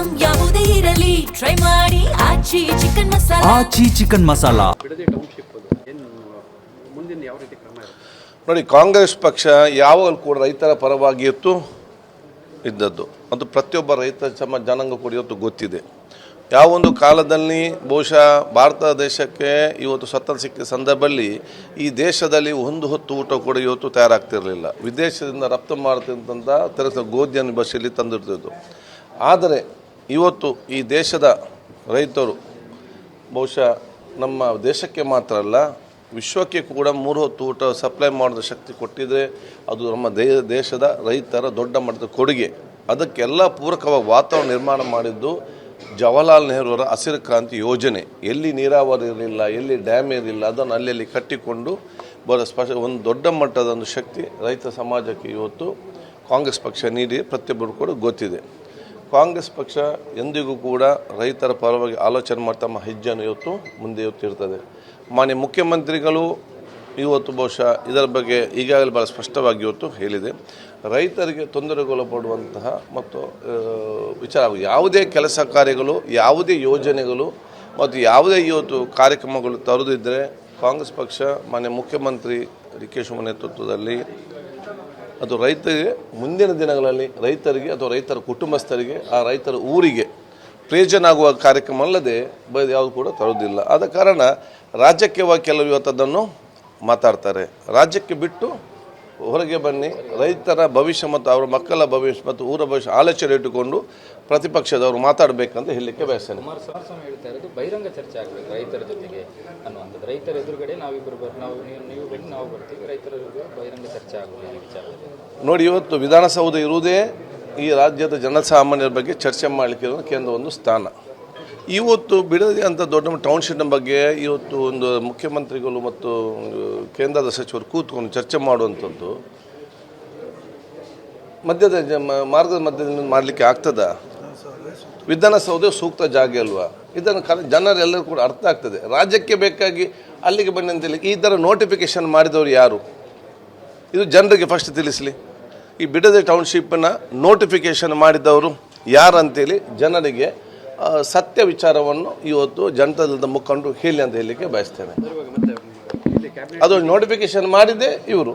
Item ಯಾವುದೇ ಇರಲಿ try ಮಾಡಿ ಆಚಿ ಚಿಕನ್ ಮಸಾಲಾ. ಆಚಿ ಚಿಕನ್ ಮಸಾಲಾ. ಬಿಡದಿ ಟೌನ್ಶಿಪ್ ಏನು ಮುಂದಿನ ಯಾವ ರೀತಿ ಕ್ರಮ ಇರುತ್ತೆ? ನೋಡಿ, ಕಾಂಗ್ರೆಸ್ ಪಕ್ಷ ಯಾವಾಗಲೂ ಕೂಡ ರೈತರ ಪರವಾಗಿ ಇದ್ದದ್ದು ಅದು ಪ್ರತಿಯೊಬ್ಬ ರೈತ ಜನಾಂಗ ಕೂಡ ಇವತ್ತು ಗೊತ್ತಿದೆ. ಯಾವೊಂದು ಕಾಲದಲ್ಲಿ ಬಹುಶಃ ಭಾರತ ದೇಶಕ್ಕೆ ಇವತ್ತು ಸ್ವತಂತ್ರ ಸಿಕ್ಕ ಸಂದರ್ಭದಲ್ಲಿ ಈ ದೇಶದಲ್ಲಿ ಒಂದು ಹೊತ್ತು ಊಟ ಕೂಡ ಇವತ್ತು ತಯಾರಾಗ್ತಿರಲಿಲ್ಲ. ವಿದೇಶದಿಂದ ರಫ್ತು ಮಾಡ್ತಿದ್ದಂಥ ತೆರೆಸ ಗೋಧಿಯನ್ನು ಬಸ್ಸಲ್ಲಿ ತಂದಿರ್ತಿದ್ದು. ಆದರೆ ಇವತ್ತು ಈ ದೇಶದ ರೈತರು ಬಹುಶಃ ನಮ್ಮ ದೇಶಕ್ಕೆ ಮಾತ್ರ ಅಲ್ಲ, ವಿಶ್ವಕ್ಕೆ ಕೂಡ 3 ಹೊತ್ತು ಊಟ ಸಪ್ಲೈ ಮಾಡೋದ ಶಕ್ತಿ ಕೊಟ್ಟಿದ್ದರೆ ಅದು ನಮ್ಮ ದೇಶದ ರೈತರ ದೊಡ್ಡ ಮಟ್ಟದ ಕೊಡುಗೆ. ಅದಕ್ಕೆಲ್ಲ ಪೂರಕವಾಗಿ ವಾತಾವರಣ ನಿರ್ಮಾಣ ಮಾಡಿದ್ದು ಜವಾಹರ್ಲಾಲ್ ನೆಹರುವರ ಹಸಿರು ಕ್ರಾಂತಿ ಯೋಜನೆ. ಎಲ್ಲಿ ನೀರಾವರಿ ಇರಲಿಲ್ಲ, ಎಲ್ಲಿ ಡ್ಯಾಮ್ ಇರಲಿಲ್ಲ, ಅದನ್ನು ಅಲ್ಲಲ್ಲಿ ಕಟ್ಟಿಕೊಂಡು ಒಂದು ದೊಡ್ಡ ಮಟ್ಟದ ಒಂದು ಶಕ್ತಿ ರೈತ ಸಮಾಜಕ್ಕೆ ಇವತ್ತು ಕಾಂಗ್ರೆಸ್ ಪಕ್ಷ ನೀಡಿ ಪ್ರತಿಯೊಬ್ಬರು ಕೂಡ ಗೊತ್ತಿದೆ. ಕಾಂಗ್ರೆಸ್ ಪಕ್ಷ ಎಂದಿಗೂ ಕೂಡ ರೈತರ ಪರವಾಗಿ ಆಲೋಚನೆ ಮಾಡಿ ತಮ್ಮ ಹೆಜ್ಜೆಯನ್ನು ಇವತ್ತು ಮುಂದೆ ಇರ್ತದೆ. ಮಾನ್ಯ ಮುಖ್ಯಮಂತ್ರಿಗಳು ಇವತ್ತು ಬಹುಶಃ ಇದರ ಬಗ್ಗೆ ಈಗಾಗಲೇ ಭಾಳ ಸ್ಪಷ್ಟವಾಗಿ ಇವತ್ತು ಹೇಳಿದೆ. ರೈತರಿಗೆ ತೊಂದರೆಗೊಳಪಡುವಂತಹ ಮತ್ತು ವಿಚಾರ ಯಾವುದೇ ಕೆಲಸ ಕಾರ್ಯಗಳು, ಯಾವುದೇ ಯೋಜನೆಗಳು ಮತ್ತು ಯಾವುದೇ ಇವತ್ತು ಕಾರ್ಯಕ್ರಮಗಳು ತರುದಿದ್ದರೆ ಕಾಂಗ್ರೆಸ್ ಪಕ್ಷ ಮಾನ್ಯ ಮುಖ್ಯಮಂತ್ರಿ ಡಿ ಕೆ ಶಿವಕುಮಾರ್ ನೇತೃತ್ವದಲ್ಲಿ ಅದು ರೈತರಿಗೆ ಮುಂದಿನ ದಿನಗಳಲ್ಲಿ ರೈತರಿಗೆ ಅಥವಾ ರೈತರ ಕುಟುಂಬಸ್ಥರಿಗೆ ಆ ರೈತರ ಊರಿಗೆ ಪ್ರಯೋಜನ ಆಗುವ ಕಾರ್ಯಕ್ರಮ ಅಲ್ಲದೆ ಯಾವುದು ಕೂಡ ತರುವುದಿಲ್ಲ. ಆದ ಕಾರಣ ರಾಜ್ಯಕ್ಕೆ ಕೆಲವು ಇವತ್ತದನ್ನು ಮಾತಾಡ್ತಾರೆ. ರಾಜ್ಯಕ್ಕೆ ಬಿಟ್ಟು ಹೊರಗೆ ಬನ್ನಿ, ರೈತರ ಭವಿಷ್ಯ ಮತ್ತು ಅವರ ಮಕ್ಕಳ ಭವಿಷ್ಯ ಮತ್ತು ಊರ ಭವಿಷ್ಯ ಆಲೋಚನೆ ಇಟ್ಟುಕೊಂಡು ಪ್ರತಿಪಕ್ಷದವರು ಮಾತಾಡಬೇಕಂತ ಹೇಳಲಿಕ್ಕೆ ಬಯಸ್ತೇನೆ. ಕುಮಾರಸ್ವಾಮಿ ಹೇಳ್ತಾ ಇರೋದು ಬಹಿರಂಗ ಚರ್ಚೆ ಆಗಬೇಕು ರೈತರ ಜೊತೆಗೆ ಅನ್ನುವಂಥದ್ದು. ರೈತರ ಎದುರುಗಡೆ ನೀವು ಬನ್ನಿ, ನಾವು ಬರ್ತೀವಿ, ರೈತರ ಬಹಿರಂಗ ಚರ್ಚೆ ಆಗಬೇಕು ಈ ವಿಚಾರದಲ್ಲಿ. ನೋಡಿ, ಇವತ್ತು ವಿಧಾನಸೌಧ ಇರುವುದೇ ಈ ರಾಜ್ಯದ ಜನಸಾಮಾನ್ಯರ ಬಗ್ಗೆ ಚರ್ಚೆ ಮಾಡಲಿಕ್ಕೆ ಇರೋ ಕೇಂದ್ರ ಒಂದು ಸ್ಥಾನ. ಇವತ್ತು ಬಿಡದಿ ಅಂತ ದೊಡ್ಡ ಟೌನ್ಶಿಪ್ನ ಬಗ್ಗೆ ಇವತ್ತು ಒಂದು ಮುಖ್ಯಮಂತ್ರಿಗಳು ಮತ್ತು ಕೇಂದ್ರದ ಸಚಿವರು ಕೂತ್ಕೊಂಡು ಚರ್ಚೆ ಮಾಡುವಂಥದ್ದು ಮಾರ್ಗದ ಮಧ್ಯದಲ್ಲಿ ಮಾಡಲಿಕ್ಕೆ ಆಗ್ತದ? ವಿಧಾನಸೌಧ ಸೂಕ್ತ ಜಾಗ ಅಲ್ವಾ? ಇದನ್ನು ಜನರೆಲ್ಲರೂ ಕೂಡ ಅರ್ಥ ಆಗ್ತದೆ. ರಾಜ್ಯಕ್ಕೆ ಬೇಕಾಗಿ ಅಲ್ಲಿಗೆ ಬನ್ನಿ ಅಂತೇಳಿ ಈ ಥರ ನೋಟಿಫಿಕೇಶನ್ ಮಾಡಿದವರು ಯಾರು? ಇದು ಜನರಿಗೆ ಫಸ್ಟ್ ತಿಳಿಸಲಿ. ಈ ಬಿಡದಿ ಟೌನ್ಶಿಪ್ನ ನೋಟಿಫಿಕೇಶನ್ ಮಾಡಿದವರು ಯಾರು ಅಂತೇಳಿ ಜನರಿಗೆ ಸತ್ಯ ವಿಚಾರವನ್ನು ಇವತ್ತು ಜನತಾದಳದ ಮುಖಂಡರು ಹೇಳಿ ಅಂತ ಹೇಳಲಿಕ್ಕೆ ಬಯಸ್ತೇನೆ. ಅದು ನೋಟಿಫಿಕೇಶನ್ ಮಾಡಿದ್ದೇ ಇವರು.